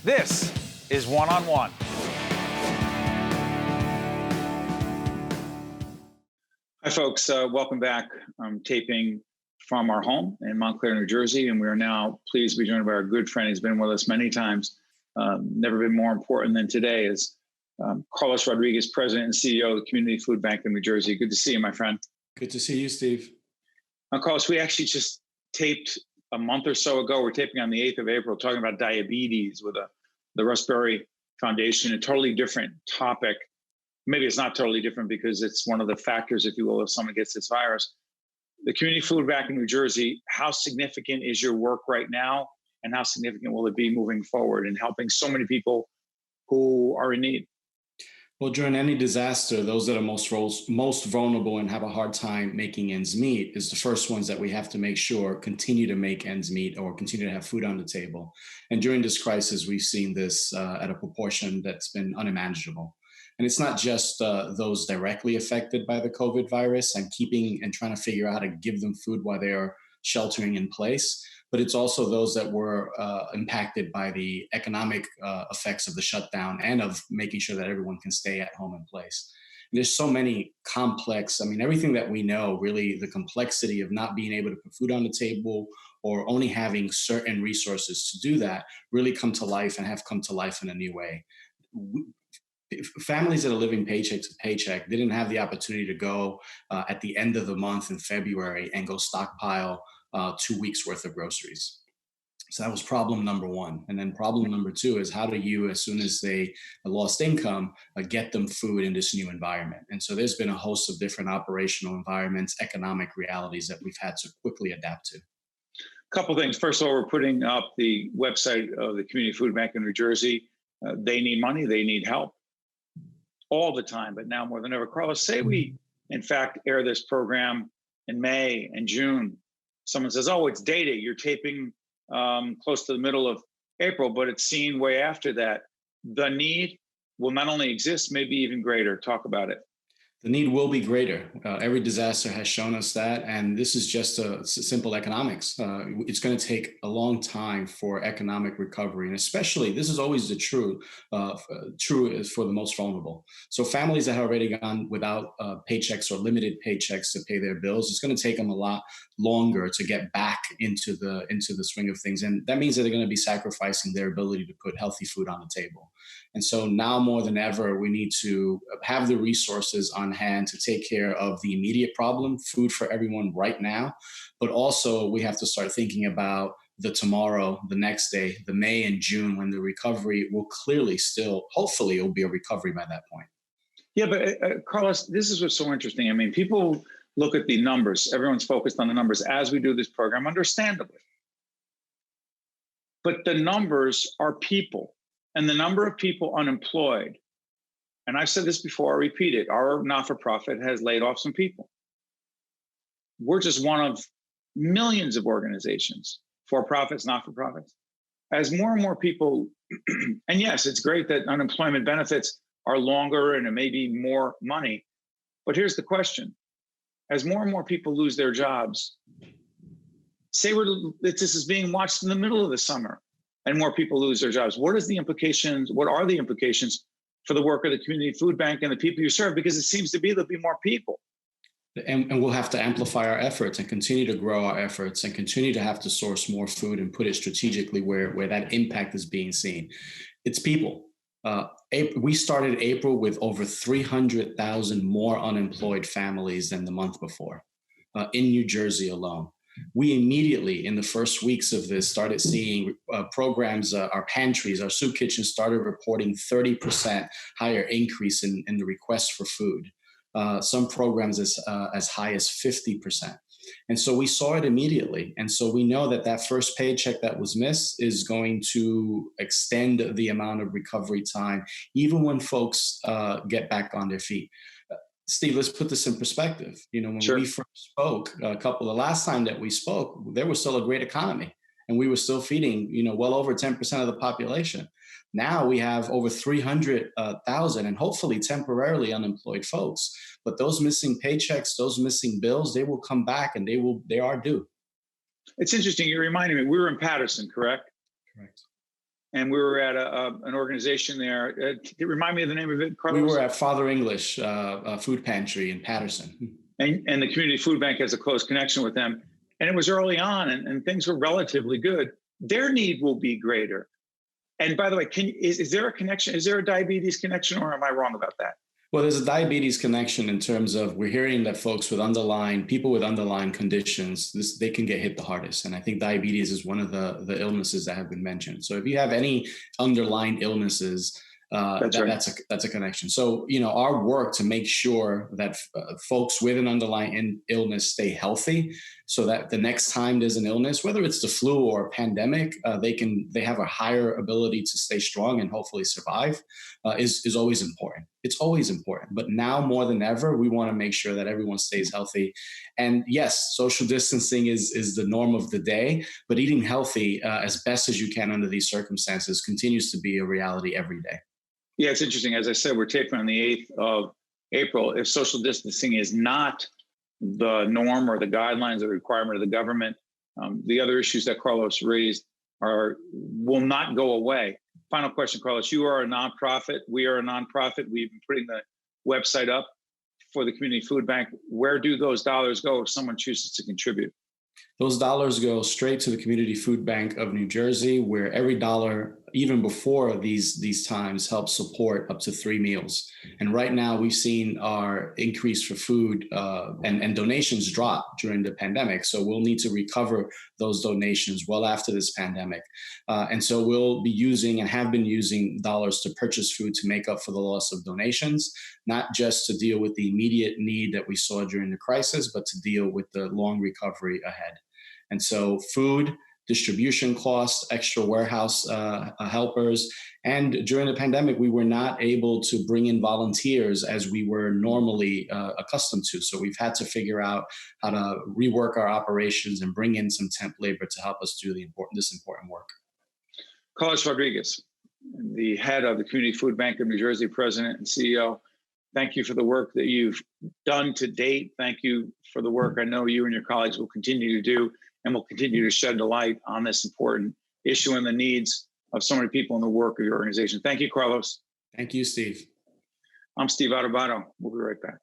This is One on One. Hi, folks. Welcome back. I'm taping from our home in Montclair, New Jersey, and we are now pleased to be joined by our good friend. He's been with us many times. Never been more important than today is Carlos Rodriguez, President and CEO of the Community Food Bank in New Jersey. Good to see you, my friend. Good to see you, Steve. Carlos, we actually just taped a month or so ago. We're taping on the 8th of April, talking about diabetes with the Raspberry Foundation, a totally different topic. Maybe it's not totally different because it's one of the factors, if you will, if someone gets this virus. The Community Food Bank in New Jersey, how significant is your work right now? And how significant will it be moving forward in helping so many people who are in need? Well, during any disaster, those that are most vulnerable and have a hard time making ends meet is the first ones that we have to make sure continue to make ends meet or continue to have food on the table. And during this crisis, we've seen this at a proportion that's been unimaginable. And it's not just those directly affected by the COVID virus and trying to figure out how to give them food while they're sheltering in place, but it's also those that were impacted by the economic effects of the shutdown and of making sure that everyone can stay at home in place. And there's so many everything that we know, really the complexity of not being able to put food on the table or only having certain resources to do that really come to life and have come to life in a new way. Families that are living paycheck to paycheck didn't have the opportunity to go at the end of the month in February and go stockpile 2 weeks worth of groceries. So that was problem number one. And then problem number two is how do you, as soon as they lost income, get them food in this new environment? And so there's been a host of different operational environments, economic realities that we've had to quickly adapt to. A couple things. First of all, we're putting up the website of the Community Food Bank in New Jersey. They need money. They need help all the time, but now more than ever. Carlos, say we, in fact, air this program in May and June. Someone says, oh, it's dated. You're taping close to the middle of April, but it's seen way after that. The need will not only exist, maybe even greater. Talk about it. The need will be greater. Every disaster has shown us that, and this is just a simple economics. It's going to take a long time for economic recovery, and especially this is always the true is for the most vulnerable. So families that have already gone without paychecks or limited paychecks to pay their bills, it's going to take them a lot longer to get back into the swing of things, and that means that they're going to be sacrificing their ability to put healthy food on the table. And so now more than ever, we need to have the resources on hand to take care of the immediate problem, food for everyone right now. But also we have to start thinking about the tomorrow, the next day, the May and June, when the recovery will clearly hopefully it'll be a recovery by that point. Yeah, but Carlos, this is what's so interesting. I mean, people look at the numbers. Everyone's focused on the numbers as we do this program, understandably. But the numbers are people. And the number of people unemployed, and I've said this before, I repeat it, our not-for-profit has laid off some people. We're just one of millions of organizations, for-profits, not-for-profits. As more and more people, and yes, it's great that unemployment benefits are longer and it may be more money, but here's the question. As more and more people lose their jobs, say this is being watched in the middle of the summer, and more people lose their jobs. What are the implications for the work of the Community Food Bank and the people you serve? Because it seems to be there'll be more people. And we'll have to amplify our efforts and continue to grow our efforts and continue to have to source more food and put it strategically where that impact is being seen. It's people. We started April with over 300,000 more unemployed families than the month before in New Jersey alone. We immediately, in the first weeks of this, started seeing programs, our pantries, our soup kitchens started reporting 30% higher increase in the requests for food. Some programs as high as 50%. And so we saw it immediately. And so we know that first paycheck that was missed is going to extend the amount of recovery time, even when folks get back on their feet. Steve, let's put this in perspective. When Sure. we first spoke, the last time that we spoke, there was still a great economy and we were still feeding, well over 10% of the population. Now we have over 300,000 and hopefully temporarily unemployed folks. But those missing paychecks, those missing bills, they will come back and they are due. It's interesting. You reminded me, we were in Patterson, correct? Correct. and we were at an organization there. Remind me of the name of it, Carlos? We were at Father English Food Pantry in Patterson. And the Community Food Bank has a close connection with them. And it was early on, and things were relatively good. Their need will be greater. And by the way, is there a connection? Is there a diabetes connection, or am I wrong about that? Well, there's a diabetes connection in terms of we're hearing that folks with people with underlying conditions, they can get hit the hardest. And I think diabetes is one of the illnesses that have been mentioned. So if you have any underlying illnesses, that's a connection. So, our work to make sure that folks with an underlying illness stay healthy, so that the next time there's an illness, whether it's the flu or a pandemic, they have a higher ability to stay strong and hopefully survive, is always important. It's always important. But now more than ever, we want to make sure that everyone stays healthy. And yes, social distancing is the norm of the day, but eating healthy as best as you can under these circumstances continues to be a reality every day. Yeah, it's interesting. As I said, we're taping on the 8th of April. If social distancing is not the norm or the guidelines or the requirement of the government, the other issues that Carlos raised will not go away. Final question, Carlos. You are a nonprofit. We are a nonprofit. We've been putting the website up for the Community Food Bank. Where do those dollars go if someone chooses to contribute? Those dollars go straight to the Community Food Bank of New Jersey, where every dollar, even before these times, helps support up to 3 meals. And right now, we've seen our increase for food and donations drop during the pandemic. So we'll need to recover those donations well after this pandemic. And so we'll be using and have been using dollars to purchase food to make up for the loss of donations, not just to deal with the immediate need that we saw during the crisis, but to deal with the long recovery ahead. And so food, distribution costs, extra warehouse helpers. And during the pandemic, we were not able to bring in volunteers as we were normally accustomed to. So we've had to figure out how to rework our operations and bring in some temp labor to help us do this important work. Carlos Rodriguez, the head of the Community Food Bank of New Jersey, president and CEO. Thank you for the work that you've done to date. Thank you for the work I know you and your colleagues will continue to do, and will continue to shed the light on this important issue and the needs of so many people in the work of your organization. Thank you, Carlos. Thank you, Steve. I'm Steve Adubato. We'll be right back.